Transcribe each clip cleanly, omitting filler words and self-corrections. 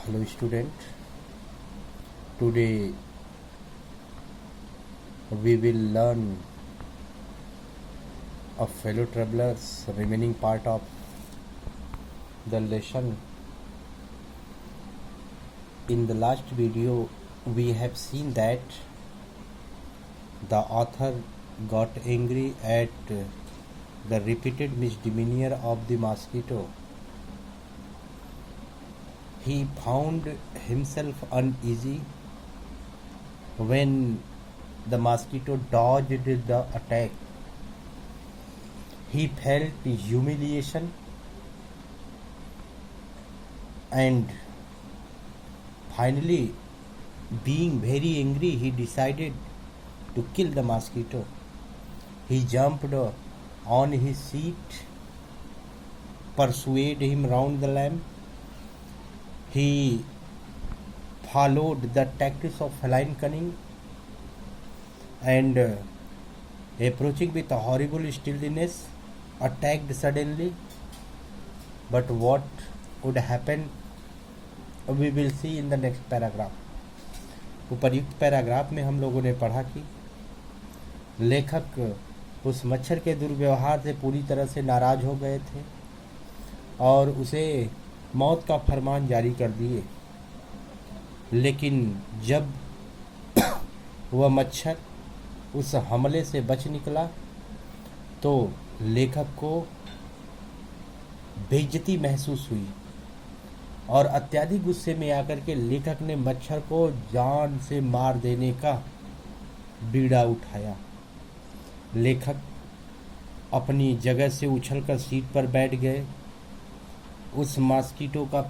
Hello student, today we will learn a fellow travelers remaining part of the lesson. In the last video we have seen that the author got angry at the repeated misdemeanor of the mosquito. He found himself uneasy when the mosquito dodged the attack. He felt humiliation and finally, being very angry, he decided to kill the mosquito. He jumped on his seat, persuaded him round the lamp. He followed the tactics of feline cunning and approaching with a horrible stealthiness, attacked suddenly. But what would happen we will see in the next paragraph. उपर्युक्त paragraph में हम लोगों ने पढ़ा कि लेखक उस मच्छर के दुर्व्यवहार से पूरी तरह से नाराज हो गए थे और उसे मौत का फरमान जारी कर दिए। लेकिन जब वह मच्छर उस हमले से बच निकला तो लेखक को बेइज्जती महसूस हुई और अत्यधिक गुस्से में आकर के लेखक ने मच्छर को जान से मार देने का बीड़ा उठाया। लेखक अपनी जगह से उछलकर सीट पर बैठ गए, उस मॉस्किटो का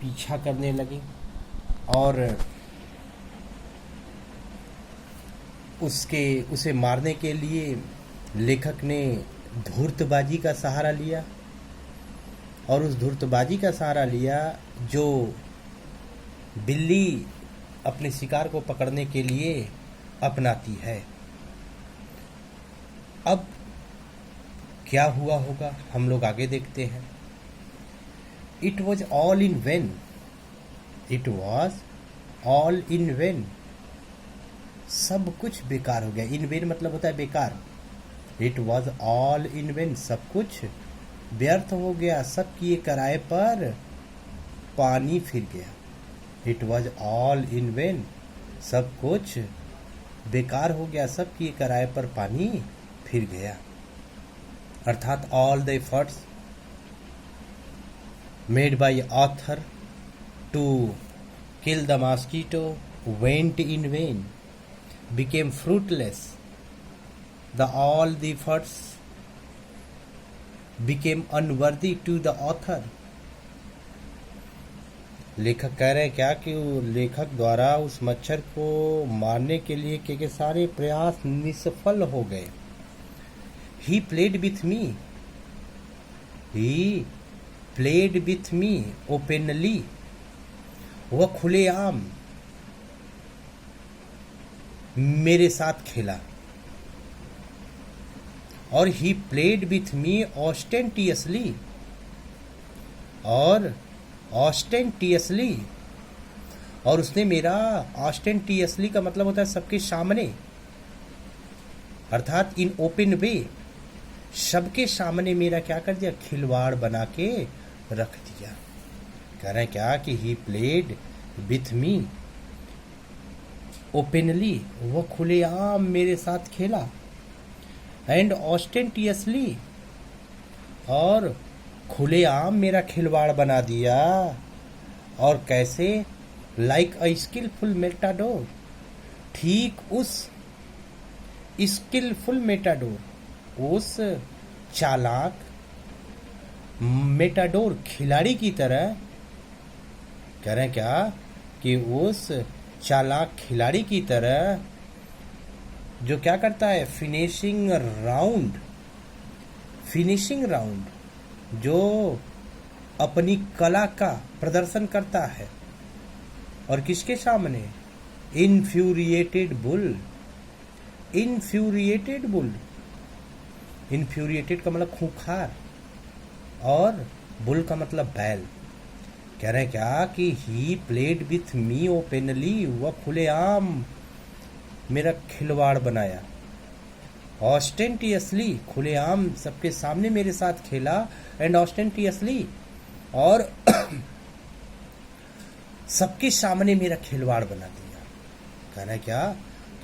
पीछा करने लगे और उसे मारने के लिए लेखक ने धूर्तबाजी का सहारा लिया और उस धूर्तबाजी का सहारा लिया जो बिल्ली अपने शिकार को पकड़ने के लिए अपनाती है। अब क्या हुआ होगा हम लोग आगे देखते हैं। It was all in vain. It was all in vain. सब कुछ बेकार हो गया। In vain मतलब होता है बेकार। It was all in vain. सब कुछ व्यर्थ हो गया। सब किए कराए पर पानी फिर गया। It was all in vain. सब कुछ बेकार हो गया। सब किए कराए पर पानी फिर गया। अर्थात all the efforts made by author to kill the mosquito went in vain, became fruitless. All the efforts became unworthy to the author. लेखक कह रहे हैं क्या कि लेखक द्वारा उस मच्छर को मारने के लिए के सारे प्रयास निष्फल हो गए। He played with me. He played with me openly. वह खुलेआम मेरे साथ खेला और he played with me ostentatiously और ostentatiously और उसने मेरा ostentatiously का मतलब होता है सबके सामने अर्थात इन ओपन वे सबके सामने मेरा क्या कर दिया खिलवाड़ बना के रख दिया। कह रहे हैं क्या कि he played with me openly वो खुलेआम मेरे साथ खेला एंड ऑस्टेंटियसली और खुलेआम मेरा खिलवाड़ बना दिया। और कैसे लाइक अ स्किलफुल मेटाडोर ठीक उस स्किलफुल मेटाडोर उस चालाक मेटाडोर खिलाड़ी की तरह। कह रहे हैं क्या कि उस चालाक खिलाड़ी की तरह जो क्या करता है फिनिशिंग राउंड जो अपनी कला का प्रदर्शन करता है और किसके सामने इन्फ्यूरिएटेड बुल इन्फ्यूरिएटेड का मतलब खूंखार और बुल का मतलब बैल। कह रहे क्या कि he played with me openly, वह खुलेआम मेरा खिलवाड़ बनाया। ऑस्टेंटियसली, खुलेआम सबके सामने मेरे साथ खेला। एंड ऑस्टेंटियसली, और सबके सामने मेरा खिलवाड़ बना दिया। कहना क्या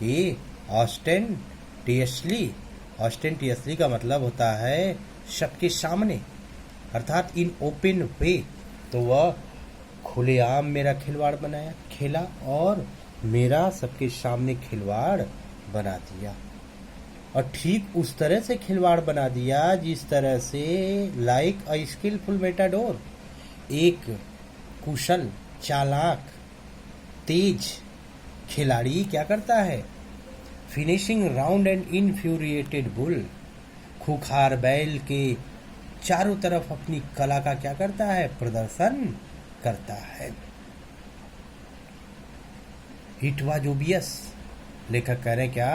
कि ऑस्टेंटियसली, ऑस्टेंटियसली का मतलब होता है सबके सामने, अर्थात इन ओपन वे। तो वह खुलेआम मेरा खिलवाड़ बनाया, खेला और मेरा सबके सामने खिलवाड़ बना दिया। और ठीक उस तरह से खिलवाड़ बना दिया जिस तरह से लाइक अ स्किलफुल मेटाडोर, एक कुशल, चालाक, तेज खिलाड़ी क्या करता है, फिनिशिंग राउंड एंड इनफ्यूरिएटेड बुल, खूंखार बैल के चारों तरफ अपनी कला का क्या करता है, प्रदर्शन करता है। इट वाज ओबियस, लेखक कह रहे क्या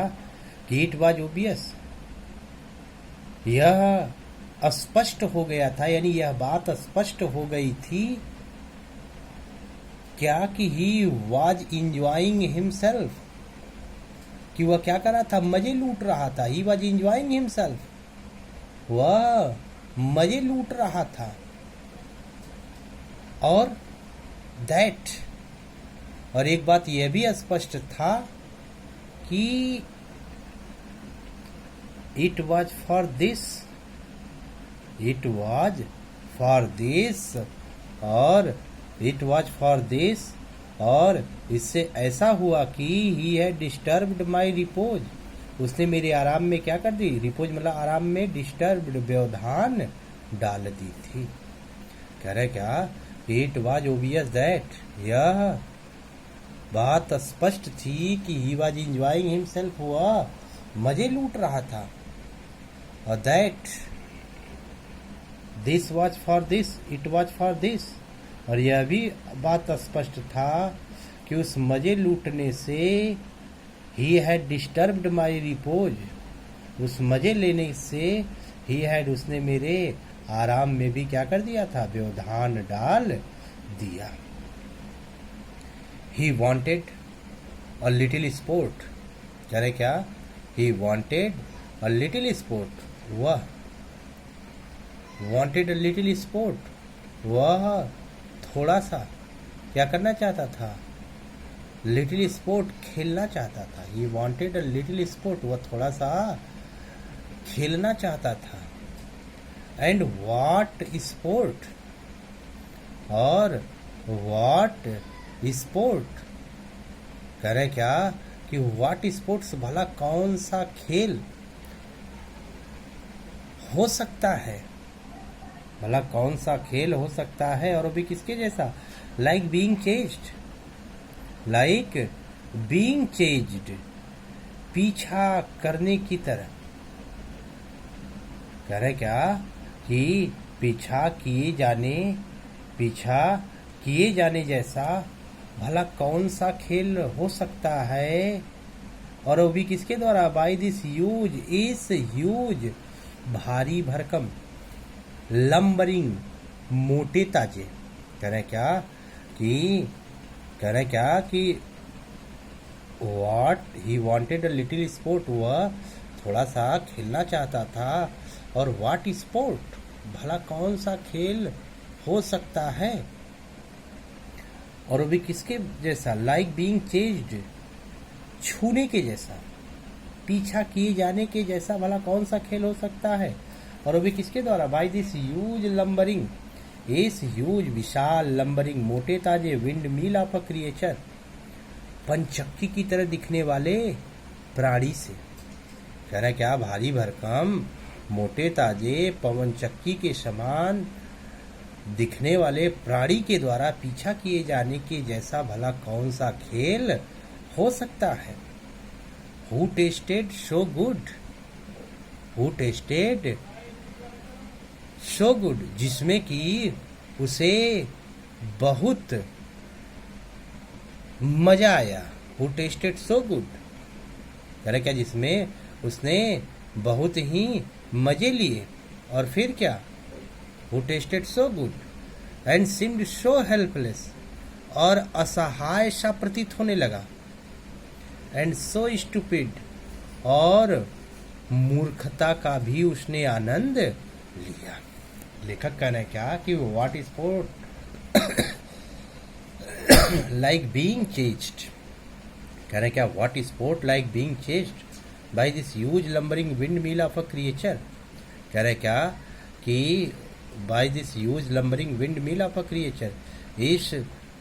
कि इट वाज ओबियस, यह स्पष्ट हो गया था, यानी यह बात स्पष्ट हो गई थी क्या कि ही वाज इंजॉइंग हिमसेल्फ, कि वह क्या कर रहा था, मजे लूट रहा था। ही वाज इंजॉइंग हिमसेल्फ, वह मजे लूट रहा था। और दैट, और एक बात यह भी स्पष्ट था कि it was for this, it was for this, और इट वाज फॉर दिस, और इससे ऐसा हुआ कि he had disturbed my repose, उसने मेरे आराम में क्या कर दी, रिपोज मतलब आराम में, डिस्टर्ब्ड व्यवधान डाल दी थी। कह रहे क्या, इट वाज ओबियस दैट, यह बात स्पष्ट थी कि ही वाज इंजॉइंग हिमसेल्फ, हुआ मजे लूट रहा था। और that this was for this, it was for this, और यह भी बात स्पष्ट था कि उस मजे लूटने से he had disturbed my repose, उस मजे लेने से ही हैड, उसने मेरे आराम में भी क्या कर दिया था, व्यवधान डाल दिया। He wanted a little sport, कह रहे क्या, he wanted a little sport, वह वॉन्टेड अ लिटिल स्पोर्ट, वह थोड़ा सा क्या करना चाहता था, लिटिल स्पोर्ट खेलना चाहता था। He wanted a little sport, वह थोड़ा सा खेलना चाहता था। एंड व्हाट स्पोर्ट, और व्हाट स्पोर्ट, कह रहे क्या कि व्हाट स्पोर्ट्स, भला कौन सा खेल हो सकता है, भला कौन सा खेल हो सकता है, और अभी किसके जैसा, like being chased, like being chased, पीछा करने की तरह। कह रहे क्या कि पीछा किए जाने जैसा भला कौन सा खेल हो सकता है, और वो भी किसके द्वारा, बाय दिस ह्यूज, इस ह्यूज भारी भरकम, लंबरिंग मोटे ताजे। कह रहे क्या कि what he wanted a little sport, वह थोड़ा सा खेलना चाहता था। और व्हाट स्पोर्ट, भला कौन सा खेल हो सकता है, और वो भी किसके जैसा, लाइक बीइंग चेज्ड, छूने के जैसा, पीछा किए जाने के जैसा भला कौन सा खेल हो सकता है, और वो भी किसके द्वारा, बाय दिस ह्यूज लंबरिंग, इस ह्यूज विशाल लंबरिंग मोटे ताजे, windmill of a creature, पंचक्की की तरह दिखने वाले प्राणी से। कह रहा क्या, भारी भरकम मोटे ताजे पवन चक्की के समान दिखने वाले प्राणी के द्वारा पीछा किए जाने के जैसा भला कौन सा खेल हो सकता है। Who tested so good, who tested so good, जिसमें कि उसे बहुत मजा आया। हु टेस्टेड सो गुड, कह रहे क्या, जिसमें उसने बहुत ही मजे लिए। और फिर क्या, who tested so good and seemed so helpless, और असहाय सा प्रतीत होने लगा, एंड सो स्टूपिड, और मूर्खता का भी उसने आनंद लिया। लेखक कह रहे हैं क्या कि what is sport like being chased, कह रहे हैं क्या what is sport like being chased by this huge lumbering windmill of a creature, कह रहे क्या कि by this huge lumbering windmill of a creature, इस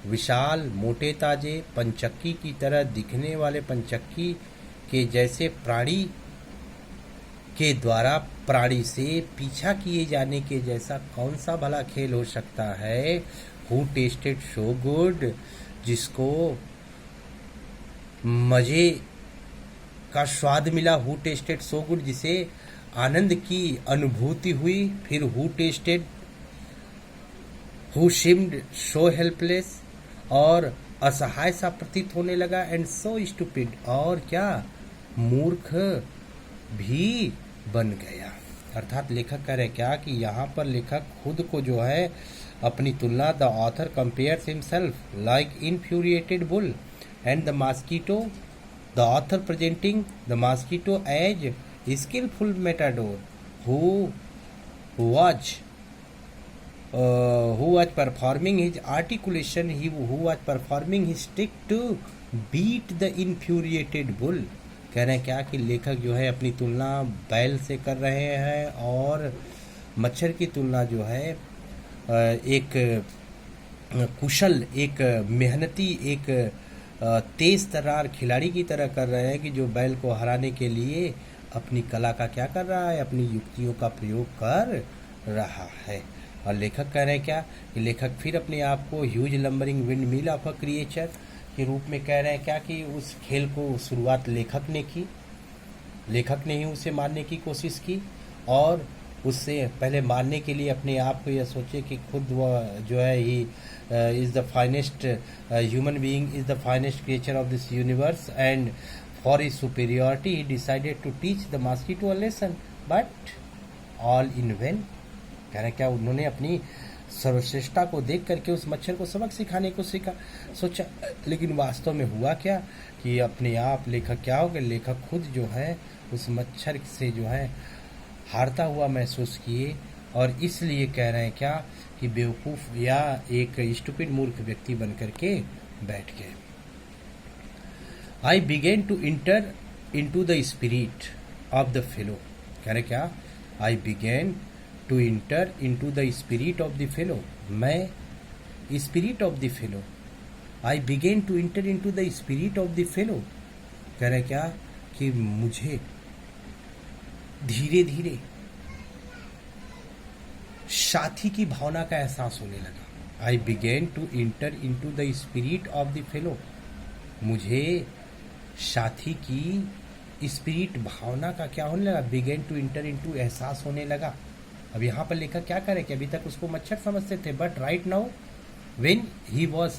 विशाल मोटे ताजे पंचक्की की तरह दिखने वाले पंचक्की के जैसे प्राणी के द्वारा प्राणी से पीछा किए जाने के जैसा कौन सा भला खेल हो सकता है। हु टेस्टेड सो गुड, जिसको मजे का स्वाद मिला, हु टेस्टेड सो गुड, जिसे आनंद की अनुभूति हुई। फिर who tested, who seemed so helpless, और असहाय सा प्रतीत होने लगा, एंड सो स्टूपिड, और क्या मूर्ख भी बन गया। अर्थात लेखक कह रहे क्या कि यहाँ पर लेखक खुद को जो है अपनी तुलना, the author compares himself like infuriated bull and the mosquito, the author presenting the mosquito as skillful matador who was performing his articulation, who was performing his trick to beat the infuriated bull। कह रहे हैं क्या कि लेखक जो है अपनी तुलना बैल से कर रहे हैं, और मच्छर की तुलना जो है एक कुशल, एक मेहनती, एक तेज तर्रार खिलाड़ी की तरह कर रहे हैं कि जो बैल को हराने के लिए अपनी कला का क्या कर रहा है, अपनी युक्तियों का प्रयोग कर रहा है। और लेखक कह रहे हैं क्या कि लेखक फिर अपने आप को huge lumbering windmill of a creature के रूप में कह रहे हैं क्या कि उस खेल को शुरुआत लेखक ने की, लेखक ने ही उसे मारने की कोशिश की, और उससे पहले मारने के लिए अपने आप को यह सोचे कि खुद वह जो है he is the finest human being, is the finest creature of this universe, and for his superiority he decided to teach the mosquito a lesson, but all in vain। कह रहे क्या उन्होंने अपनी सर्वश्रेष्ठता को देख करके उस मच्छर को सबक सिखाने को सोचा, लेकिन वास्तव में हुआ क्या कि अपने आप लेखक क्या हो गए, लेखक खुद जो है उस मच्छर से जो है हारता हुआ महसूस किए, और इसलिए कह रहे हैं क्या कि बेवकूफ़ या एक स्टूपिड मूर्ख व्यक्ति बन करके बैठ गए। I began to enter into the spirit of the fellow। कह रहे क्या I began to enter into the spirit of the fellow, मैं spirit of the fellow, I began to enter into the spirit of the fellow। कह रहे क्या कि मुझे धीरे धीरे साथी की भावना का एहसास होने लगा। I began to enter into the spirit of the fellow, मुझे साथी की स्पिरिट भावना का क्या होने लगा, बिगेन टू इंटर इनटू एहसास होने लगा। अब यहाँ पर लेखक क्या करे कि अभी तक उसको मच्छर समझते थे, but right now when he was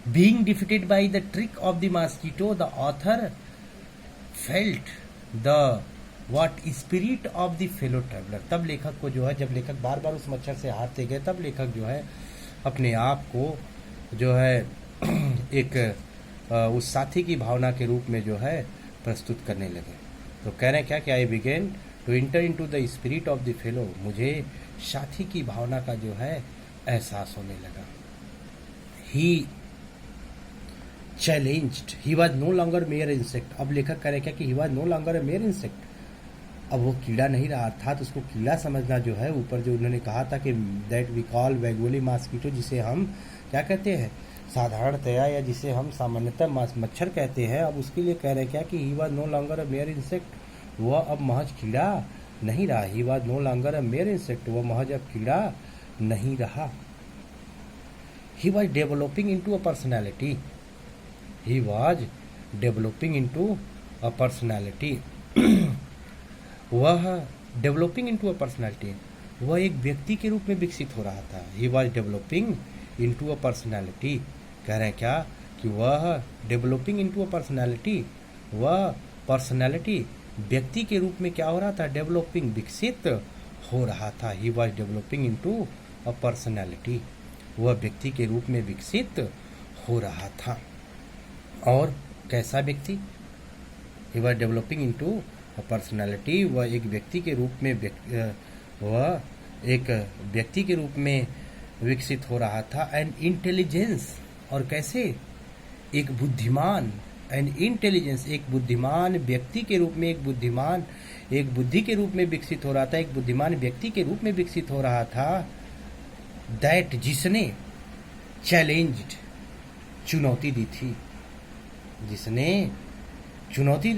being defeated by the trick of the mosquito, the author felt the what spirit of the fellow traveller. तब लेखक को जो है, जब लेखक बार बार उस मच्छर से हारते गए, तब लेखक जो है अपने आप को जो है एक उस साथी की भावना के रूप में जो है प्रस्तुत करने लगे। तो कह रहे हैं क्या कि I began to enter into the spirit of the fellow, मुझे साथी की भावना का जो है एहसास होने लगा। He challenged, he was no longer mere insect. अब लेखक कह रहे क्या कि he was no longer a mere insect, अब वो कीड़ा नहीं रहा, अर्थात उसको कीड़ा समझना जो है, ऊपर जो उन्होंने कहा था कि दैट वी कॉल वैगोली मॉस्किटो, जिसे हम क्या कहते हैं साधारणतया, या जिसे हम सामान्यतः मच्छर कहते हैं। अब उसके लिए कह रहे क्या कि he was no longer a mere insect, वह अब महज कीड़ा नहीं रहा। He was no longer a mere insect, वह महज अब कीड़ा नहीं रहा। He was developing into a personality, he was developing into a personality, वह डेवलपिंग इनटू अ पर्सनैलिटी, वह एक व्यक्ति के रूप में विकसित हो रहा था। ही was developing into a personality, कह रहे हैं क्या कि वह डेवलपिंग इनटू अ पर्सनैलिटी, वह पर्सनैलिटी व्यक्ति के रूप में क्या हो रहा था, डेवलपिंग विकसित हो रहा था। ही was developing into a personality, वह व्यक्ति के रूप में विकसित हो रहा था। और कैसा व्यक्ति? ही was developing into a personality, वह एक व्यक्ति के रूप में विकसित हो रहा था। एंड इंटेलिजेंस, और कैसे? एक बुद्धिमान, एंड इंटेलिजेंस, एक बुद्धिमान व्यक्ति के रूप में, एक बुद्धि के रूप में विकसित हो रहा था, एक बुद्धिमान व्यक्ति के रूप में विकसित हो रहा था। दैट, जिसने चैलेंज्ड, चुनौती दी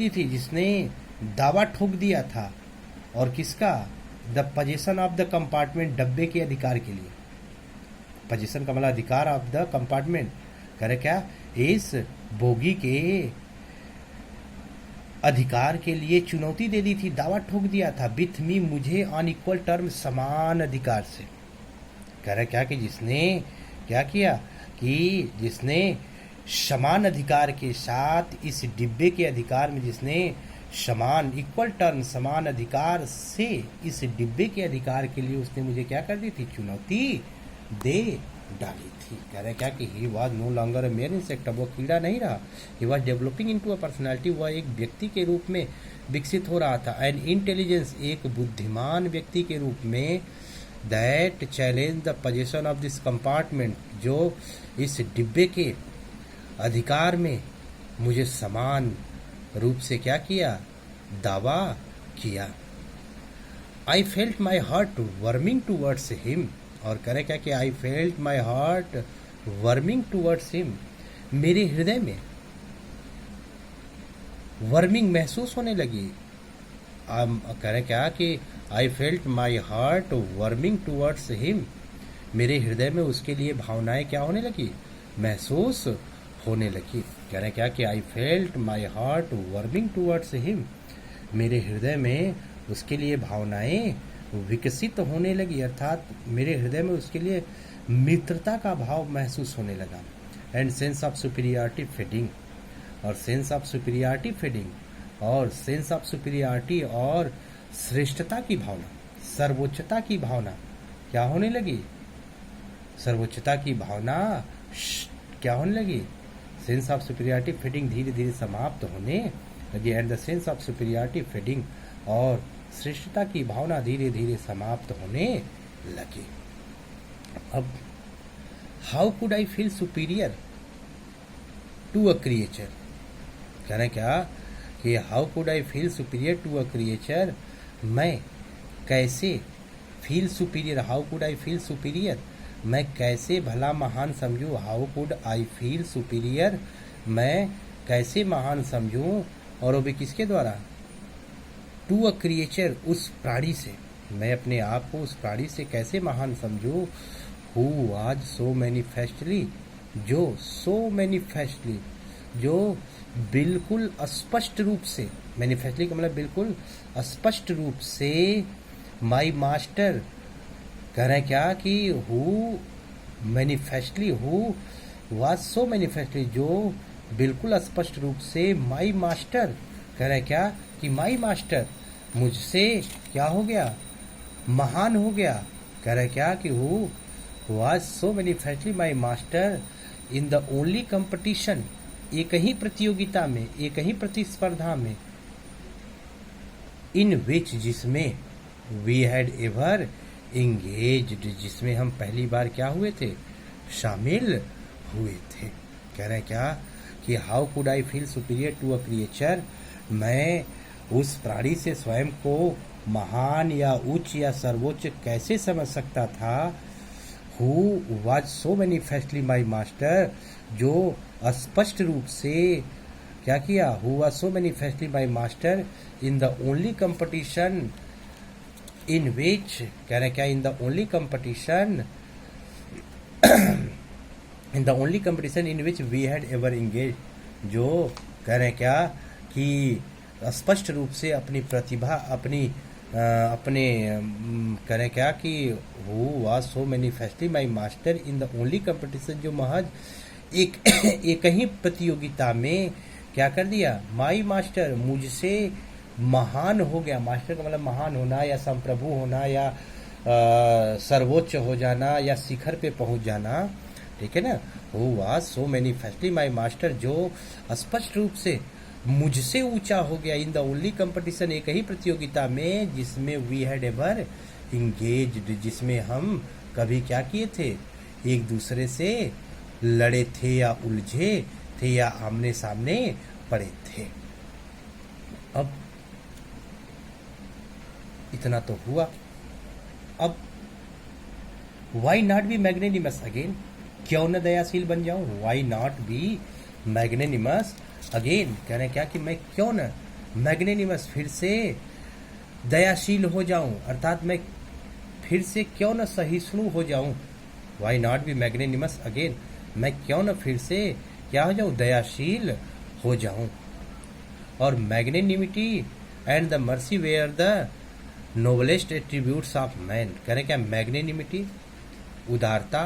थी, जिसने दावा ठोक दिया था। और किसका? The position of the compartment, डब्बे के अधिकार के लिए। पोजीशन का मतलब अधिकार ऑफ द कंपार्टमेंट, करे क्या? इस बोगी के अधिकार के लिए चुनौती दे दी थी, दावा ठोक दिया था। विथ मी, मुझे ऑन इक्वल टर्म, समान अधिकार से। करे क्या? कि जिसने क्या किया कि जिसने समान अधिकार के साथ इस डिब्बे के अधिकार में, जिसने समान इक्वल टर्म, समान अधिकार से इस डिब्बे के अधिकार के लिए उसने मुझे क्या कर दी थी? चुनौती दे डाली थी। कह रहे क्या कि he was no longer a mere insect, अब वो कीड़ा नहीं रहा। He was developing into a personality, वह एक व्यक्ति के रूप में विकसित हो रहा था। एंड इंटेलिजेंस, एक बुद्धिमान व्यक्ति के रूप में। That challenge the position of this compartment, जो इस डिब्बे के अधिकार में मुझे समान रूप से क्या किया? दावा किया। I felt my heart worming towards him, और करे क्या कि I felt my heart worming towards him, मेरे हृदय में वर्मिंग महसूस होने लगी। करे क्या कि I felt my heart worming towards him, मेरे हृदय में उसके लिए भावनाएं क्या होने लगी? महसूस होने लगी। कह रहे क्या कि I felt my heart worming towards him, मेरे हृदय में उसके लिए भावनाएं विकसित होने लगी, अर्थात मेरे हृदय में उसके लिए मित्रता का भाव महसूस होने लगा। And sense of superiority feeding, और सेंस ऑफ सुपीरियरिटी फीडिंग, और सेंस ऑफ सुपीरियरिटी और श्रेष्ठता की भावना, सर्वोच्चता की भावना क्या होने लगी? सर्वोच्चता की भावना क्या होने लगी? सेंस ऑफ सुपीरियरिटी फीडिंग धीरे धीरे समाप्त होने लगी। And the sense of superiority feeding, और श्रेष्ठता की भावना धीरे धीरे समाप्त होने लगी। अब how could I feel superior to a creature, कह रहे क्या कि how could I feel superior to a creature, मैं कैसे feel superior, how could I feel superior, मैं कैसे भला महान समझूं। How could I feel superior, मैं कैसे महान समझूं, और वो भी किसके द्वारा? टू अ क्रिएचर, उस प्राणी से, मैं अपने आप को उस प्राणी से कैसे महान समझूं। हु वाज सो मैनिफेस्टली, जो सो मैनिफेस्टली, जो बिल्कुल स्पष्ट रूप से, मैनिफेस्टली का मतलब बिल्कुल स्पष्ट रूप से, माई मास्टर, कह रहे क्या कि who manifestly, who was so manifestly, जो बिल्कुल स्पष्ट रूप से, माई मास्टर, कह रहे क्या कि माई मास्टर मुझसे क्या हो गया? महान हो गया। कह रहे क्या कि who was so manifestly my master in the only competition, एक ही प्रतियोगिता में, एक ही प्रतिस्पर्धा में, इन विच, जिसमें, वी हैड एवर एंगेज्ड, जिसमें हम पहली बार क्या हुए थे? शामिल हुए थे। कह रहे क्या कि how could I feel superior to a creature, मैं उस प्राणी से स्वयं को महान या उच्च या सर्वोच्च कैसे समझ सकता था। Who was so manifestly my master, जो स्पष्ट रूप से क्या किया? Who was so manifestly my master in the only competition in which, कह रहे क्या? In the only competition, in the only competition in which we had ever engage, जो कह रहे क्या कि स्पष्ट रूप से अपनी प्रतिभा, अपने कह रहे क्या कि who was so manifestly my master in the only competition, जो महज एक ही प्रतियोगिता में क्या कर दिया? माई मास्टर, मुझसे महान हो गया। मास्टर का मतलब महान होना या संप्रभु होना या सर्वोच्च हो जाना या शिखर पे पहुंच जाना, ठीक है ना। Who was so manifestly my master, जो स्पष्ट रूप से मुझसे ऊंचा हो गया। इन द ओनली कंपटीशन, एक ही प्रतियोगिता में जिसमें वी हैड एवर इंगेज्ड, जिसमें हम कभी क्या किए थे, एक दूसरे से लड़े थे या उलझे थे या आमने सामने पड़े थे। अब इतना तो हुआ, अब वाई नॉट बी मैग्नेनिमस अगेन, क्यों न दयाशील बन जाऊं। वाई नॉट बी मैग्नेनिमस अगेन, कह रहे क्या कि मैं क्यों न मैग्नेनिमस, फिर से दयाशील हो जाऊं, अर्थात मैं फिर से क्यों न सहिष्णु हो जाऊं। वाई नॉट बी मैग्नेनिमस अगेन, मैं क्यों न फिर से क्या हो जाऊं, दयाशील हो जाऊं। और magnanimity and the mercy were the noblest attributes of man, कह रहे क्या मैग्नेनिमिटी उदारता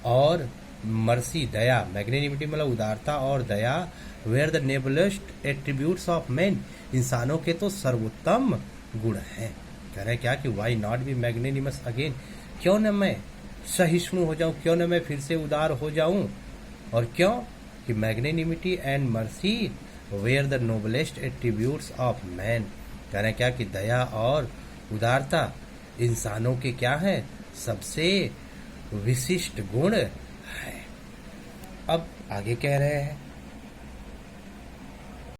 और मर्सी दया, मैग्नेनिमिटी मतलब उदारता और दया, where the noblest attributes of man, इंसानों के तो सर्वोत्तम गुण हैं। कह रहे क्या कि वाई नॉट बी मैग्नेनिमस अगेन, क्यों न मैं सहिष्णु हो जाऊं, क्यों न मैं फिर से उदार हो जाऊं। और क्यों कि magnanimity and mercy were the noblest attributes of man, कह रहे क्या कि दया और उदारता इंसानों के क्या है, सबसे विशिष्ट गुण है। अब आगे कह रहे हैं